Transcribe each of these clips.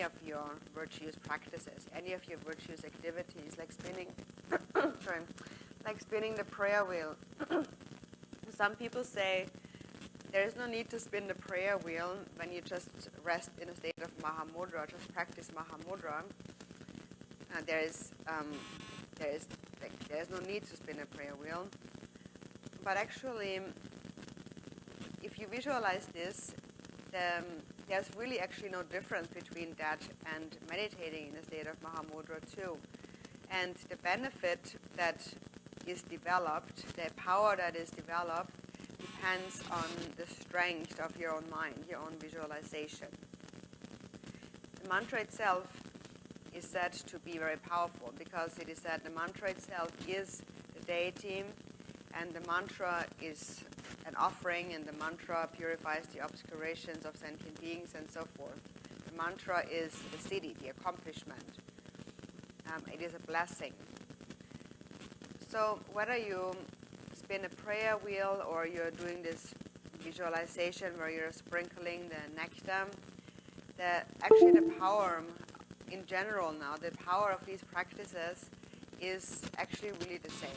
any of your virtuous practices, any of your virtuous activities, like spinning, sorry, like spinning the prayer wheel. Some people say there is no need to spin the prayer wheel when you just rest in a state of Mahamudra, just practice Mahamudra. There's no need to spin a prayer wheel. But actually, if you visualize this, there's really actually no difference between that and meditating in a state of Mahamudra too. And the benefit that is developed, the power that is developed, depends on the strength of your own mind, your own visualization. The mantra itself is said to be very powerful because it is said the mantra itself is the deity, and the mantra is an offering, and the mantra purifies the obscurations of sentient beings and so forth. The mantra is the siddhi, the accomplishment. It is a blessing. So whether you spin a prayer wheel or you're doing this visualization where you're sprinkling the nectar, actually the power in general now, the power of these practices is actually really the same.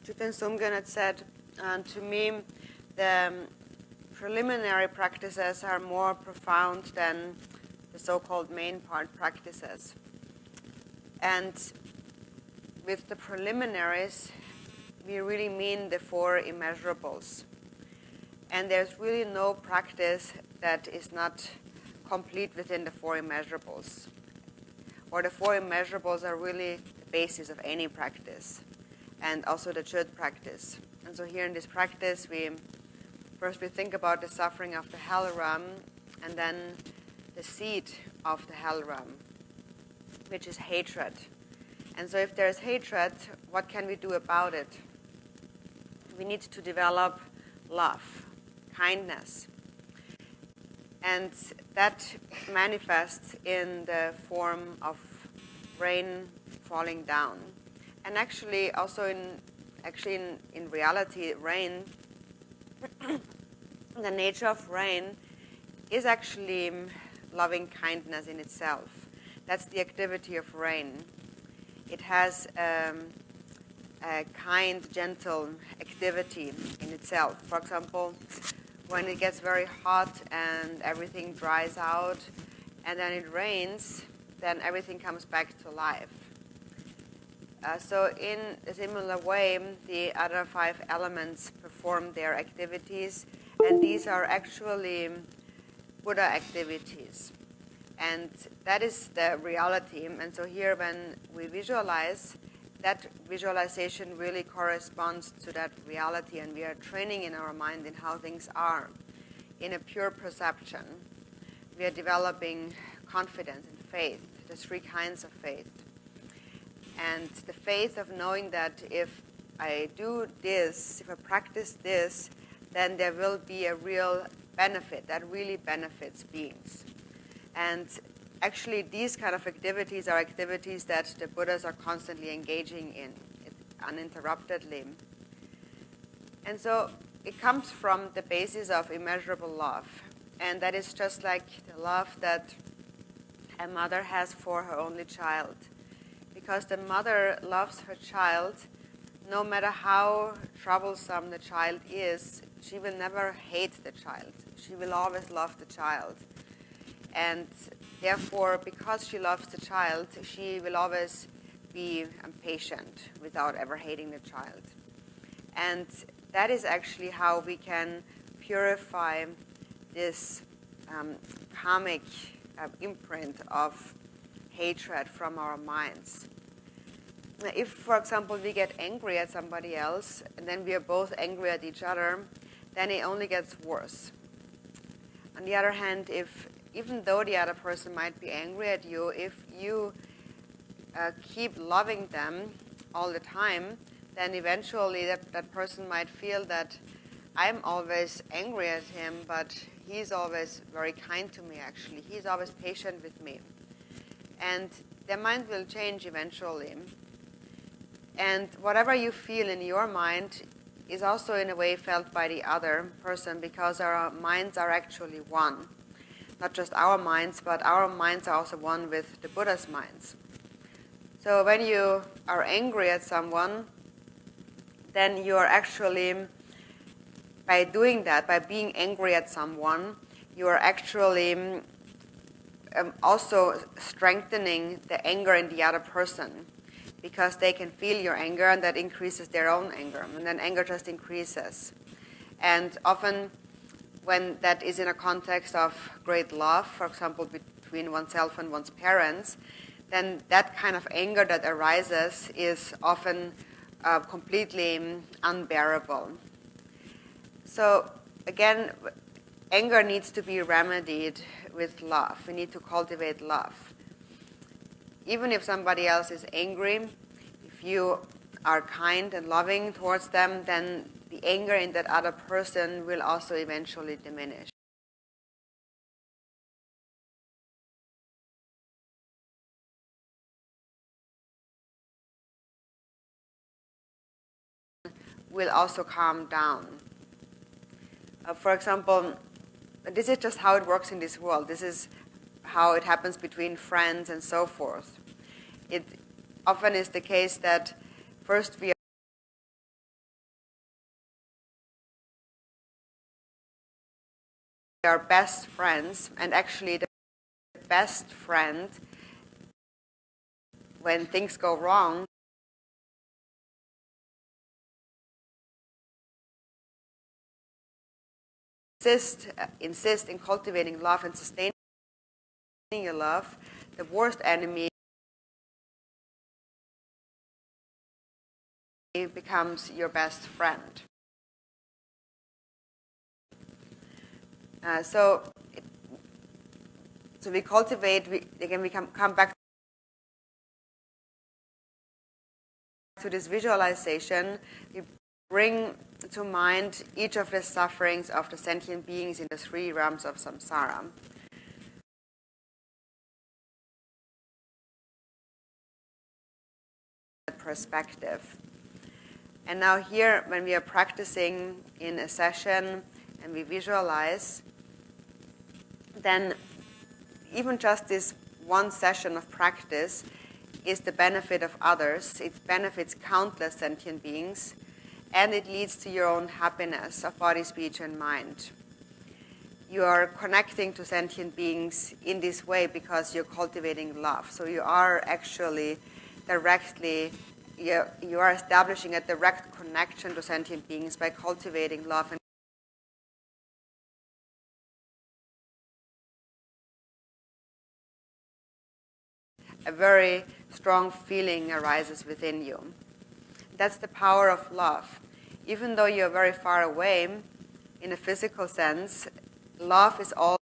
Jigten Sumgen had said, to me, the preliminary practices are more profound than the so-called main part practices. And with the preliminaries, we really mean the four immeasurables. And there's really no practice that is not complete within the four immeasurables. Or the four immeasurables are really the basis of any practice, and also the Chöd practice. And so here in this practice, first we think about the suffering of the hell realm, and then the seed of the hell realm, which is hatred. And so if there's hatred, what can we do about it? We need to develop love, kindness. And that manifests in the form of rain falling down. And actually, also in reality, rain, the nature of rain is actually loving kindness in itself. That's the activity of rain. It has a kind, gentle activity in itself. For example, when it gets very hot and everything dries out and then it rains, then everything comes back to life. So in a similar way, the other five elements perform their activities, and these are actually Buddha activities. And that is the reality. And so here when we visualize, that visualization really corresponds to that reality, and we are training in our mind in how things are. In a pure perception, we are developing confidence and faith, the three kinds of faith. And the faith of knowing that if I do this, if I practice this, then there will be a real benefit that really benefits beings. And actually, these kind of activities are activities that the Buddhas are constantly engaging in uninterruptedly. And so it comes from the basis of immeasurable love. And that is just like the love that a mother has for her only child. Because the mother loves her child, no matter how troublesome the child is, she will never hate the child. She will always love the child. And therefore, because she loves the child, she will always be patient without ever hating the child. And that is actually how we can purify this karmic imprint of hatred from our minds. If, for example, we get angry at somebody else, and then we are both angry at each other, then it only gets worse. On the other hand, even though the other person might be angry at you, if you keep loving them all the time, then eventually that person might feel that I'm always angry at him, but he's always very kind to me, actually. He's always patient with me. And their mind will change eventually. And whatever you feel in your mind is also in a way felt by the other person, because our minds are actually one. Not just our minds, but our minds are also one with the Buddha's minds. So when you are angry at someone, then you are actually, by doing that, by being angry at someone, you are actually also strengthening the anger in the other person, because they can feel your anger, and that increases their own anger, and then anger just increases. And often when that is in a context of great love, for example, between oneself and one's parents, then that kind of anger that arises is often completely unbearable. So again, anger needs to be remedied with love. We need to cultivate love. Even if somebody else is angry, if you are kind and loving towards them, then the anger in that other person will also eventually diminish. Will also calm down. For example, this is just how it works in this world. This is how it happens between friends and so forth. It often is the case that first we are best friends, and actually the best friend, when things go wrong, insist in cultivating love and sustaining your love. The worst enemy becomes your best friend. So we cultivate, we come back to this visualization. We bring to mind each of the sufferings of the sentient beings in the three realms of samsara. Perspective. And now here, when we are practicing in a session and we visualize, then even just this one session of practice is the benefit of others. It benefits countless sentient beings, and it leads to your own happiness of body, speech, and mind. You are connecting to sentient beings in this way because you're cultivating love. So you are actually directly, you are establishing a direct connection to sentient beings by cultivating love. And a very strong feeling arises within you. That's the power of love. Even though you're very far away, in a physical sense, love is all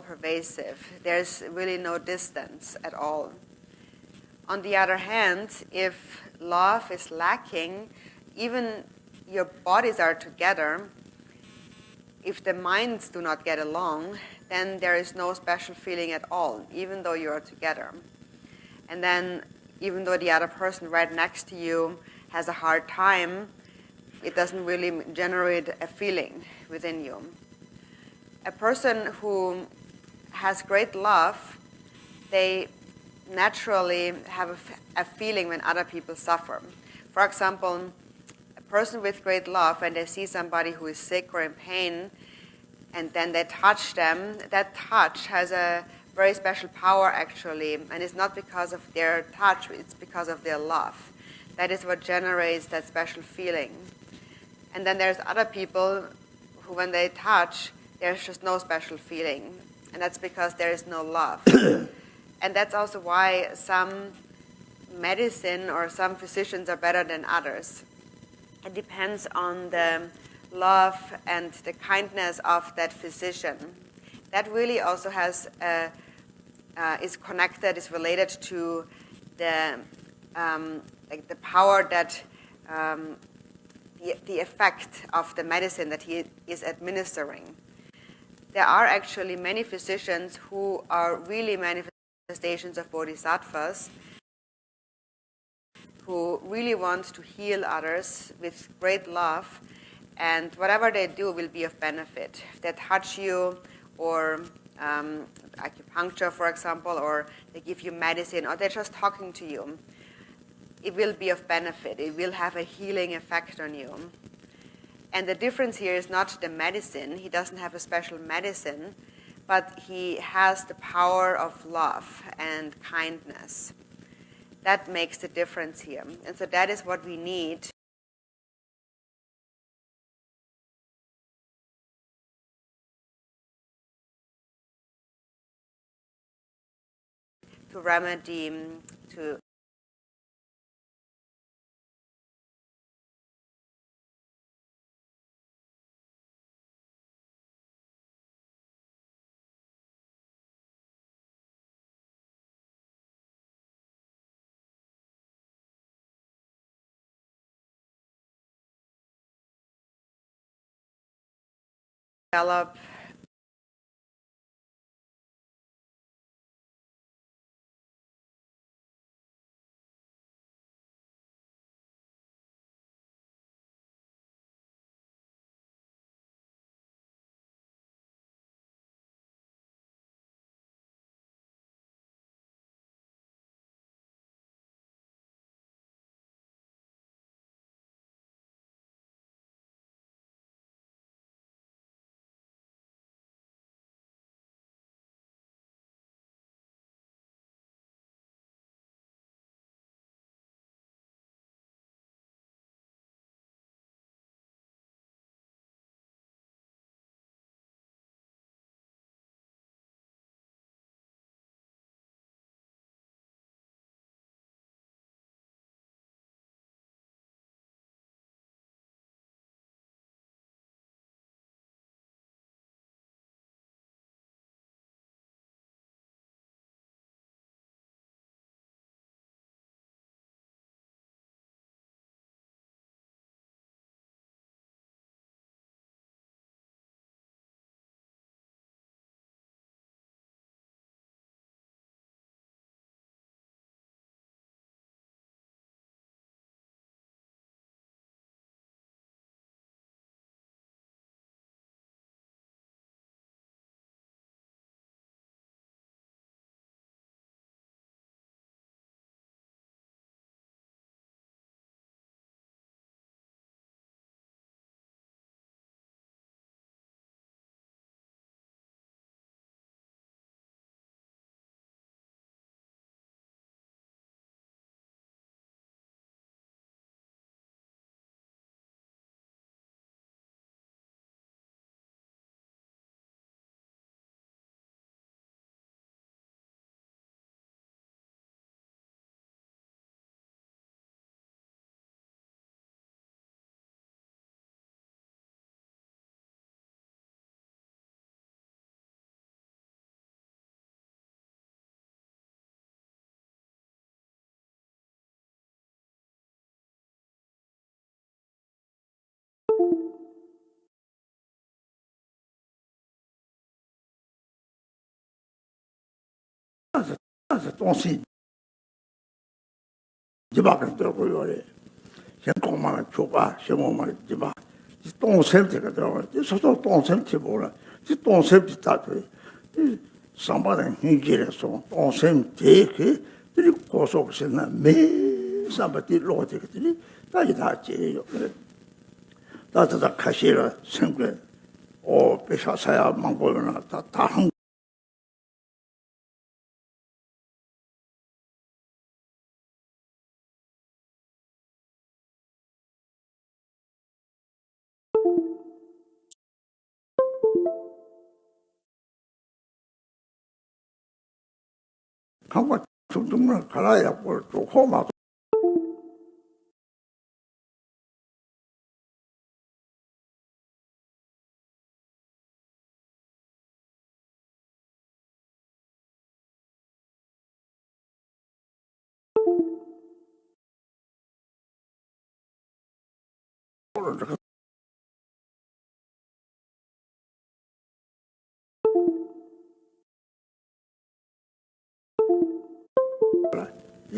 pervasive. There's really no distance at all. On the other hand, if love is lacking, even your bodies are together, if the minds do not get along, then there is no special feeling at all, even though you are together. And then, even though the other person right next to you has a hard time, it doesn't really generate a feeling within you. A person who has great love, they naturally have a feeling when other people suffer. For example, a person with great love, when they see somebody who is sick or in pain, and then they touch them, that touch has a very special power actually, and it's not because of their touch, it's because of their love. That is what generates that special feeling. And then there's other people who, when they touch, there's just no special feeling, and that's because there is no love. And that's also why some medicine or some physicians are better than others. It depends on the love and the kindness of that physician. That really also has is connected, is related to the like the power that the effect of the medicine that he is administering. There are actually many physicians who are really manifestations of bodhisattvas, who really want to heal others with great love, and whatever they do will be of benefit. If they touch you, or acupuncture, for example, or they give you medicine, or they're just talking to you, it will be of benefit. It will have a healing effect on you. And the difference here is not the medicine. He doesn't have a special medicine, but he has the power of love and kindness. That makes the difference here. And so that is what we need to remedy, to develop 동시 지박을 들고 요래 현공만 줘봐 시험만 지박 동생들가 들어 저도 동생들 보라 이 동생들 다들 이 상반은 hin기래서 동생 대게 들이 고속선나 매 사바티 로데들이 다이다 제요 다다 가시라 생각 배사사야 망보나 다한 한번 중중을 갈아야 볼또 호마도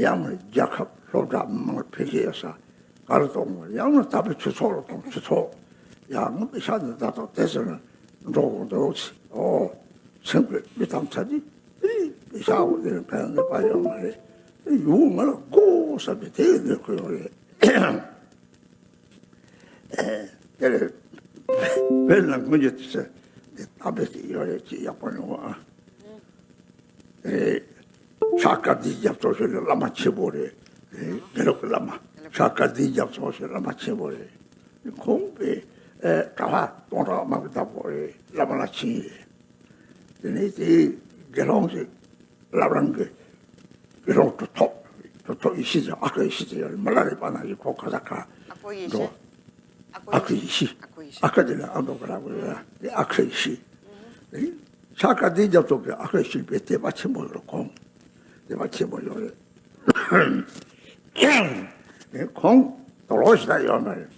양을 약합 로잡을 폐기해서 가르동 양을 답을 주소로 좀 주소 양은 비싸다도 대서는 로고도 생글 비tam차지 이 비싸고 되는 배는 봐요 말이 용을 고사비 되는 거예요. 그래 별난 문제있어. 아버지 요래지 약번에 와. 사카디 잡소를 라마치보래. 그렇게 라마. 사카디 잡소를 라마치보래. 공배 가와 돌아막다 보래. 라마라치. 근데 결혼식 라브랑게 이렇게 또 이시죠. 아까 이시죠. 말라리 바나이 고카자카. 아코이시. 아크이시. 아까들은 안 보라고요. 아크이시. 사카디 잡소게 아크이시 베테 마치 뭐로 마치 뭐요. 공 돌아오시다 요 말.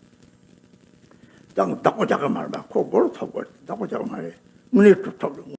당 닦고 자가 말마 고걸 타고 닦고 자가 말에 문이 툭